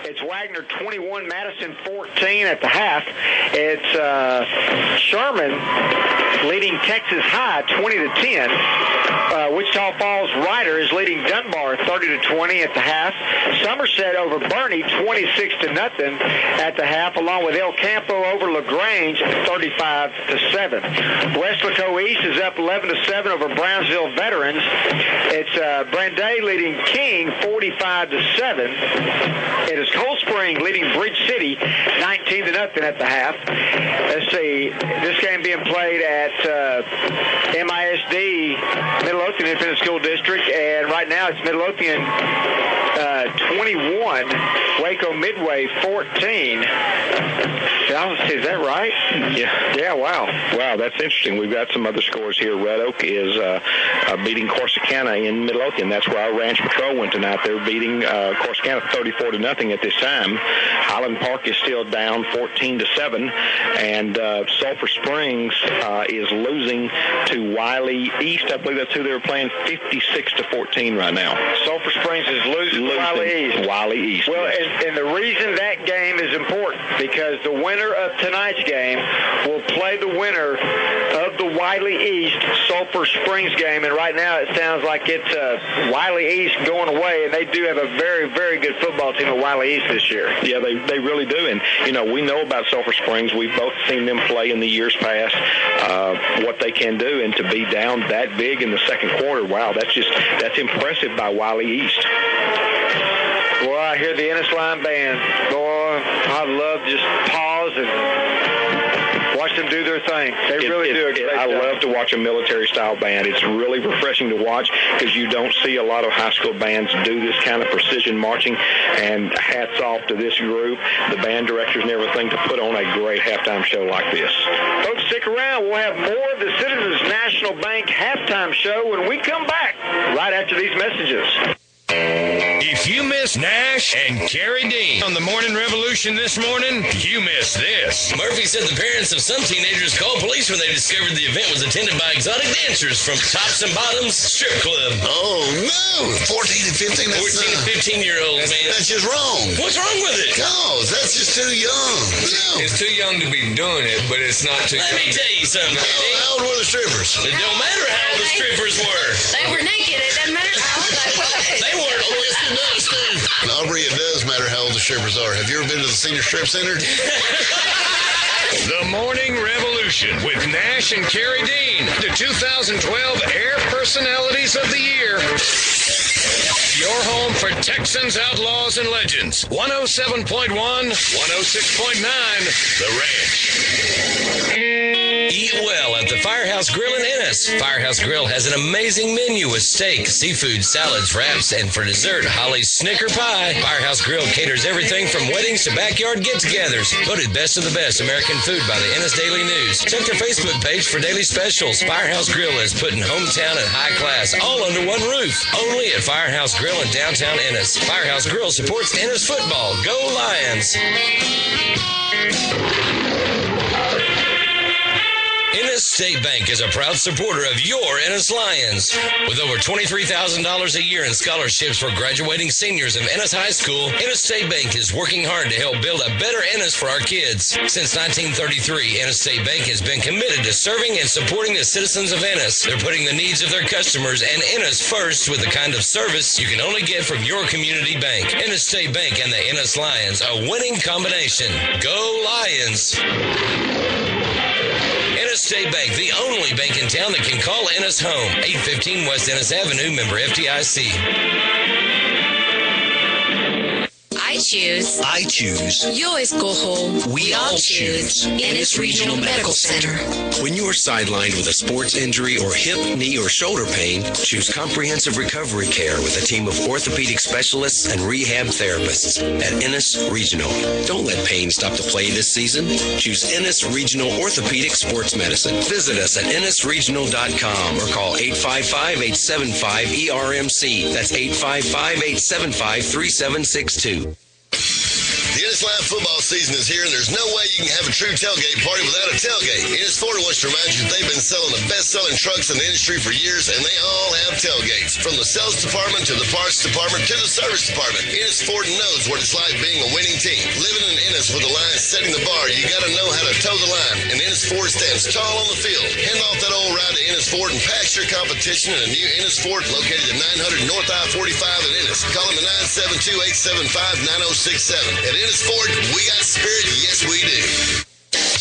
It's Wagner 21, Madison 14 at the half. It's Sherman leading Texas High 20-10. Wichita Falls Ryder is leading Dunbar 30-20 at the half. Somerset over Bernie 26-0 at the half, along with El Campo over LaGrange 35-7. Weslaco East is up 11-7 over Brownsville Veterans. It's Brandeis leading King 45-7. It is Cold Spring leading Bridge City 19-0 at the half. Let's see, this game being played at MISD Midlothian Independent School District, and right now it's Midlothian 21, Waco Midway 14. Is that right? Yeah, wow. Wow, that's interesting. We've got some other scores here. Red Oak is beating Corsicana in Midlothian. That's where our Ranch Patrol went tonight. They're beating Corsicana 34-0 at this time. Highland Park is still down 14-7, and Sulphur Springs is losing to Wiley East. I believe that's who they were playing, 56-14 right now. Sulphur Springs is losing to Wiley East. Well, yes. and the reason that game is important, because the winner of tonight's game will play the winner of the Wiley East Sulphur Springs game, and right now it sounds like it's Wiley East going away, and they do have a very, very good football team at Wiley East this year. Yeah, they really do, and we know about Sulphur Springs. We've both seen them play in the years past, what they can do, and to be down that big in the second quarter, wow, that's impressive by Wiley East. Boy, I hear the Ennis Line Band. Boy, I'd love to just pause and watch them do their thing. They really do a great job. I love to watch a military-style band. It's really refreshing to watch because you don't see a lot of high school bands do this kind of precision marching, and hats off to this group, the band directors and everything, to put on a great halftime show like this. Folks, stick around. We'll have more of the Citizens National Bank halftime show when we come back right after these messages. If you miss Nash and Carrie Dean on the Morning Revolution this morning, you missed this. Murphy said the parents of some teenagers called police when they discovered the event was attended by exotic dancers from Tops and Bottoms Strip Club. Oh, no. 14 and 15. 14 and 15-year-olds, man. That's just wrong. What's wrong with it? Cause that's just too young. No. It's too young to be doing it, but it's not too young. Let me tell you something. How old were the strippers? It don't matter how old the strippers were. They were naked. It doesn't matter how old they were. They weren't. Oh, yes, it does, Steve. Aubrey, it does matter how old the strippers are. Have you ever been to the Senior Strip Center? The Morning Revolution with Nash and Carrie Dean, the 2012 Air Personalities of the Year. Your home for Texans, Outlaws, and Legends. 107.1, 106.9, The Ranch. Eat well at the Firehouse Grill in Ennis. Firehouse Grill has an amazing menu with steak, seafood, salads, wraps, and for dessert, Holly's Snicker Pie. Firehouse Grill caters everything from weddings to backyard get-togethers. Voted best of the best American food by the Ennis Daily News. Check their Facebook page for daily specials. Firehouse Grill is putting hometown and high class all under one roof. Only at Firehouse Grill in downtown Ennis. Firehouse Grill supports Ennis football. Go Lions! Ennis State Bank is a proud supporter of your Ennis Lions. With over $23,000 a year in scholarships for graduating seniors of Ennis High School, Ennis State Bank is working hard to help build a better Ennis for our kids. Since 1933, Ennis State Bank has been committed to serving and supporting the citizens of Ennis. They're putting the needs of their customers and Ennis first with the kind of service you can only get from your community bank. Ennis State Bank and the Ennis Lions, a winning combination. Go Lions! Ennis State Bank, the only bank in town that can call Ennis home. 815 West Ennis Avenue, member FDIC. I choose. Yo escojo. We all choose Ennis Regional Medical Center. When you are sidelined with a sports injury or hip, knee, or shoulder pain, choose comprehensive recovery care with a team of orthopedic specialists and rehab therapists at Ennis Regional. Don't let pain stop the play this season. Choose Ennis Regional Orthopedic Sports Medicine. Visit us at ennisregional.com or call 855-875-ERMC. That's 855-875-3762. The Ennis Live football season is here, and there's no way you can have a true tailgate party without a tailgate. Ennis Ford wants to remind you that they've been selling the best-selling trucks in the industry for years, and they all have tailgates. From the sales department to the parts department to the service department, Ennis Ford knows what it's like being a winning team. Living in Ennis with the line setting the bar, you got to know how to toe the line, and Ennis Ford stands tall on the field. Hand off that old ride to Ennis Ford and pass your competition in a new Ennis Ford located at 900 North I-45 in Ennis. Call them at 972-875-9067. At Ennis Ford, we got spirit, yes we do.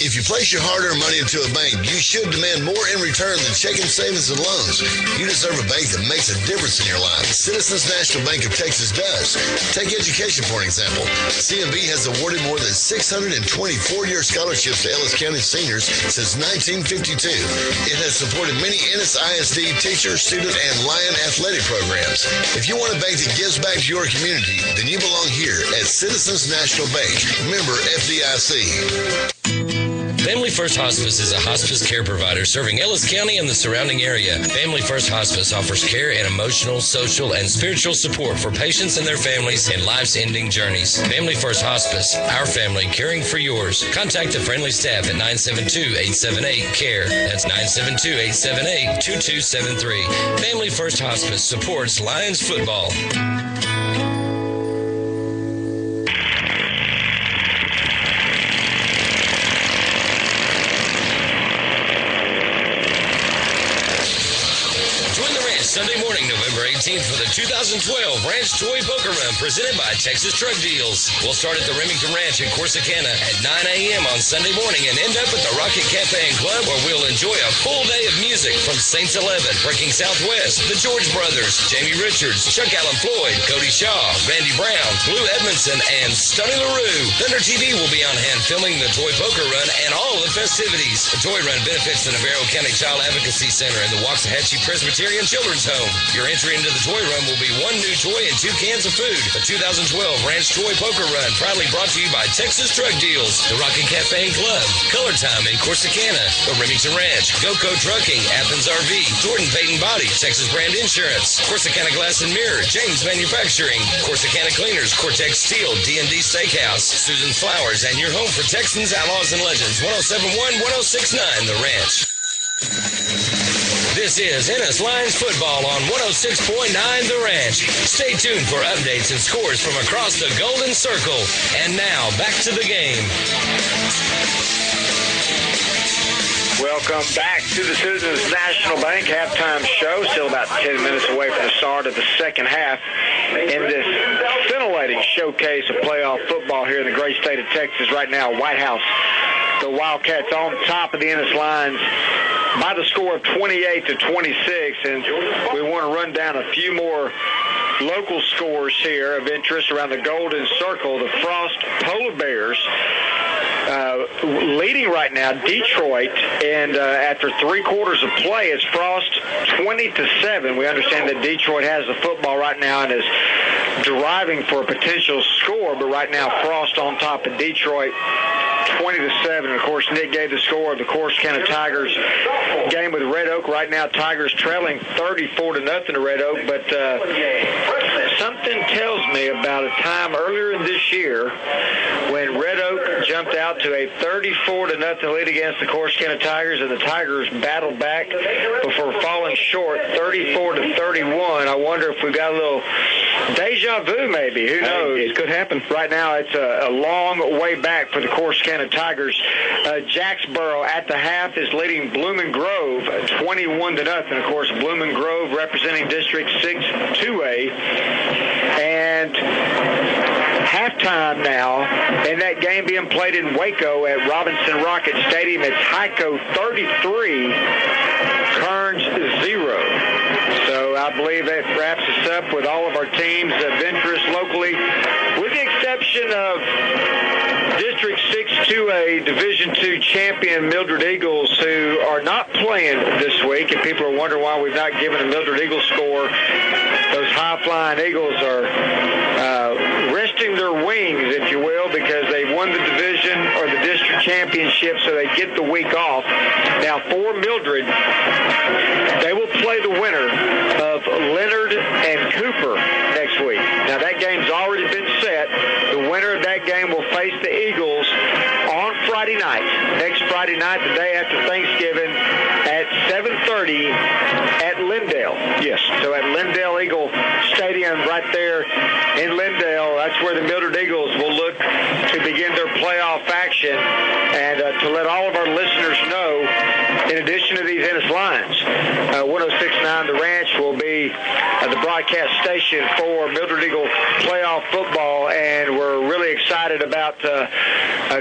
If you place your hard-earned money into a bank, you should demand more in return than checking, savings, and loans. You deserve a bank that makes a difference in your life. Citizens National Bank of Texas does. Take education, for an example. CNB has awarded more than 620 four-year scholarships to Ellis County seniors since 1952. It has supported many Ennis ISD teacher, student, and Lion athletic programs. If you want a bank that gives back to your community, then you belong here at Citizens National Bank. Member FDIC. Family First Hospice is a hospice care provider serving Ellis County and the surrounding area. Family First Hospice offers care and emotional, social, and spiritual support for patients and their families in life's ending journeys. Family First Hospice, our family caring for yours. Contact the friendly staff at 972-878-CARE. That's 972-878-2273. Family First Hospice supports Lions football. Sunday morning, November 18th for the 2012 Ranch Toy Poker Run presented by Texas Truck Deals. We'll start at the Remington Ranch in Corsicana at 9 a.m. on Sunday morning and end up at the Rocket Cafe and Club where we'll enjoy a full day of music from Saints 11, Breaking Southwest, the George Brothers, Jamie Richards, Chuck Allen Floyd, Cody Shaw, Randy Brown, Blue Edmondson, and Stunny LaRue. Thunder TV will be on hand filming the Toy Poker Run and all the festivities. The Toy Run benefits the Navarro County Child Advocacy Center and the Waxahachie Presbyterian Children's Home. Your entry into the Toy Run will be 1 new toy and 2 cans of food. The 2012 Ranch Toy Poker Run, proudly brought to you by Texas Truck Deals, the Rocket Cafe and Club, Color Time in Corsicana, the Remington Ranch, GoCo Trucking, Athens RV, Jordan Payton Body, Texas Brand Insurance, Corsicana Glass and Mirror, James Manufacturing, Corsicana Cleaners, Cortex Steel, D&D Steakhouse, Susan's Flowers, and your home for Texans, Outlaws, and Legends, 1071-1069 The Ranch. This is Ennis Lions football on 106.9 The Ranch. Stay tuned for updates and scores from across the Golden Circle. And now, back to the game. Welcome back to the Citizens National Bank halftime show. Still about 10 minutes away from the start of the second half in this scintillating showcase of playoff football here in the great state of Texas. Right now, Whitehouse, the Wildcats on top of the Ennis Lions by the score of 28-26, and we want to run down a few more local scores here of interest around the Golden Circle. The Frost Polar Bears leading right now Detroit, and after 3 quarters of play, it's Frost 20-7. We understand that Detroit has the football right now and is driving for a potential score, but right now Frost on top of Detroit 20-7. Of course, Nick gave the score of the Corsicana Tigers game with Red Oak. Right now, Tigers trailing 34-0 to Red Oak, but something tells me about a time earlier in this year when Red Oak jumped out to a 34-0 lead against the Corsicana Tigers, and the Tigers battled back before falling short 34-31. I wonder if we got a little deja vu, maybe. Who knows? It could happen. Right now, it's a long way back for the Corsicana Tigers. Jacksboro at the half is leading Blooming Grove 21-0. Of course, Blooming Grove representing District 6 2A. And halftime now, and that game being played in Waco at Robinson Rocket Stadium. It's Hico 33, Kearns 0. So I believe that wraps us up with all of our teams of interest locally, with the exception of District 6-2A Division II champion Mildred Eagles, who are not playing this week. And people are wondering why we've not given a Mildred Eagles score. Those high-flying Eagles are resting their wings, if you will, because they won the division or the district championship, so they get the week off. Now, for Mildred, they will play the winner of Leonard and Cooper next week. Now, that game's already been set. The winner of winner of that game will face the Eagles on Friday night, next Friday night, the day after Thanksgiving, at 7:30 at Lindale. Yes. So at Lindale Eagle Stadium right there in Lindale, that's where the Mildred Eagles will look to begin their playoff action. And to let all of our listeners know, in addition to these Ennis Lions, 106.9 The Ranch will be the broadcast station for Mildred Eagle playoff football, and we're really excited about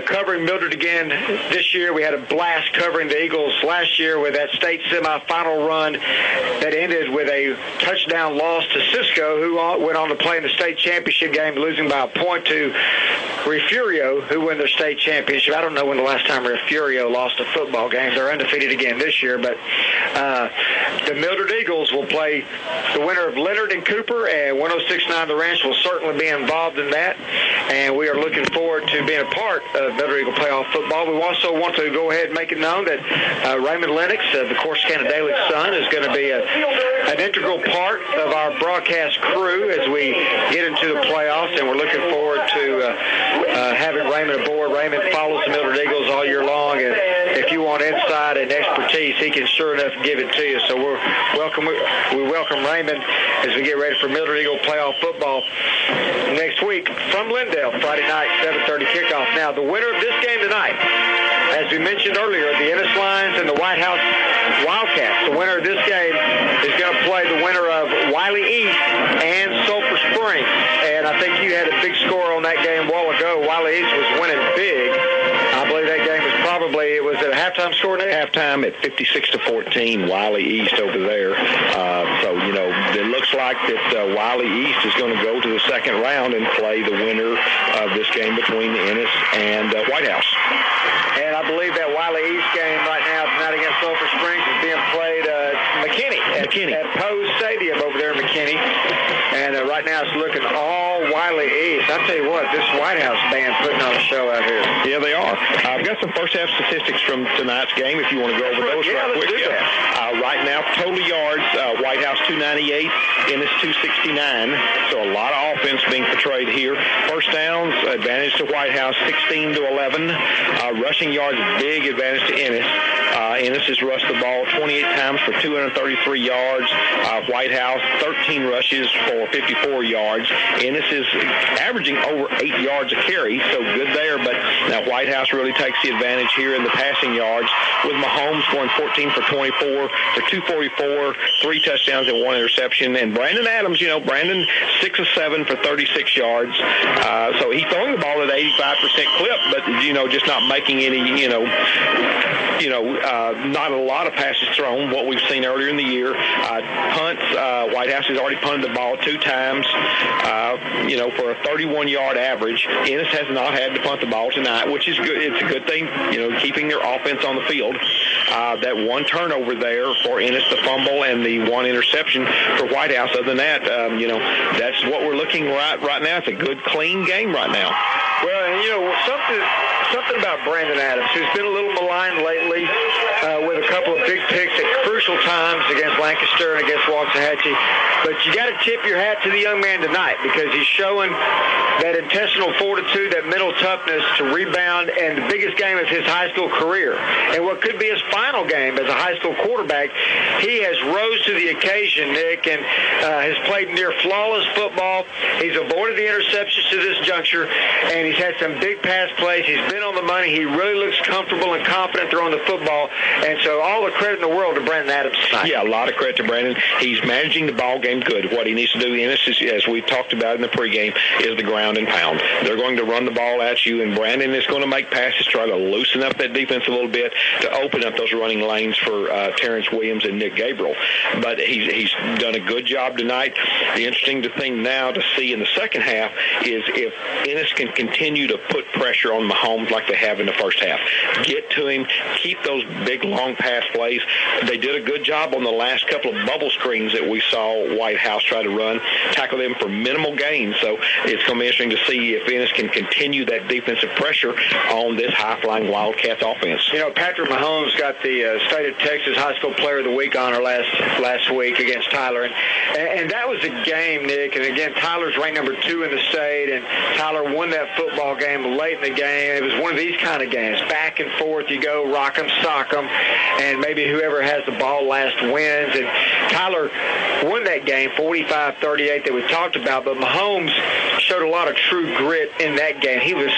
covering Mildred again this year. We had a blast covering the Eagles last year with that state semifinal run that ended with a touchdown loss to Cisco, who went on to play in the state championship game, losing by a point to Refugio, who won their state championship. I don't know when the last time Refugio lost a football game. They're undefeated again this year, but the Mildred Eagles will play the winner of Leonard and Cooper, and 106.9 The Ranch will certainly be involved in that, and we are looking forward to being a part of Mildred Eagle playoff football. We also want to go ahead and make it known that Raymond Lennox of the Corsicana Daily Sun is going to be an integral part of our broadcast crew as we get into the playoffs, and we're looking forward to having Raymond aboard. Raymond follows the Mildred Eagles all year long, and if you want insight and expertise, he can sure enough give it to you. So we welcome Raymond as we get ready for Mildred Eagle playoff football next week from Lindale, Friday night, 7:30 kickoff. Now, the winner of this game tonight, as we mentioned earlier, the Ennis Lions and the Whitehouse Wildcats. The winner of this game is going to play the winner of Wiley East and Sulphur Springs. And I think you had a big score on that game a while ago. Wiley East was winning big. I believe that game was it was at a halftime score now? Halftime at 56-14, Wiley East over there. So, it looks like that Wiley East is going to go to the second round and play the winner of this game between Ennis and Whitehouse. And I believe that Wiley East game right now tonight against Sulphur Springs is being played at Poe Stadium over there in McKinney. And right now it's looking all Wiley East. I tell you what, this Whitehouse band putting on a show out here. Yeah, they are. I've got some first half statistics from tonight's game if you want to go over those right quick. Right now, total yards, Whitehouse 298, Ennis 269. So a lot of offense being portrayed here. First downs, advantage to Whitehouse 16-11. Rushing yards, big advantage to Ennis. Ennis has rushed the ball 28 times for 233 yards. Whitehouse 13 rushes for 54 yards. Ennis is averaging over 8 yards a carry, so good there. But now Whitehouse really takes the advantage here in the passing yards, with Mahomes going 14 for 24 for 244, 3 touchdowns and 1 interception. And Brandon Adams, Brandon 6 of 7 for 36 yards. So he's throwing the ball at 85% clip, but just not making any, not a lot of passes thrown, what we've seen earlier in the year. Punts, Whitehouse has already punted the ball 2 times, for a 31-yard average. Ennis has not had to punt the ball tonight, which is good. It's a good thing, keeping their offense on the field. That 1 turnover there for Ennis, the fumble, and the 1 interception for Whitehouse. Other than that, that's what we're looking right now. It's a good, clean game right now. Well, something about Brandon Adams, who's been a little maligned lately with a couple of big picks at crucial times against Lancaster and against Waxahachie. But you got to tip your hat to the young man tonight, because he's showing that intentional fortitude, that mental toughness to rebound, and the biggest game of his high school career, and what could be his final game as a high school quarterback. He has rose to the occasion, Nick, and has played near flawless football. He's avoided the interceptions to this juncture, and he's had some big pass plays. He's been on the money. He really looks comfortable and confident throwing the football, and so all the credit in the world to Brandon Adams tonight. Yeah, a lot of credit to Brandon. He's managing the ball game good. What he needs to do, Ennis, is, as we talked about in the pregame, is the ground and pound. They're going to run the ball at you, and Brandon is going to make passes, try to loosen up that defense a little bit to open up those running lanes for Terrence Williams and Nick Gabriel. But he's done a good job tonight. The interesting thing now to see in the second half is if Ennis can continue to put pressure on Mahomes like they have in the first half. Get to him, keep those big, long pass plays. They did a good job on the last couple of bubble screens that we saw Whitehouse try to run, tackle them for minimal gains. So it's going to be interesting to see if Ennis can continue that defensive pressure on this high-flying Wildcats offense. You know, Patrick Mahomes got the State of Texas High School Player of the Week honor last week against Tyler, and that was a game, Nick. And again, Tyler's ranked number 2 in the state, and Tyler won that football game late in the game. It was one of these kind of games, back and forth. You go rock 'em, sock 'em, and maybe whoever has the ball last wins. And Tyler won that game 45-38 that we talked about, but Mahomes showed a lot of true grit in that game. He was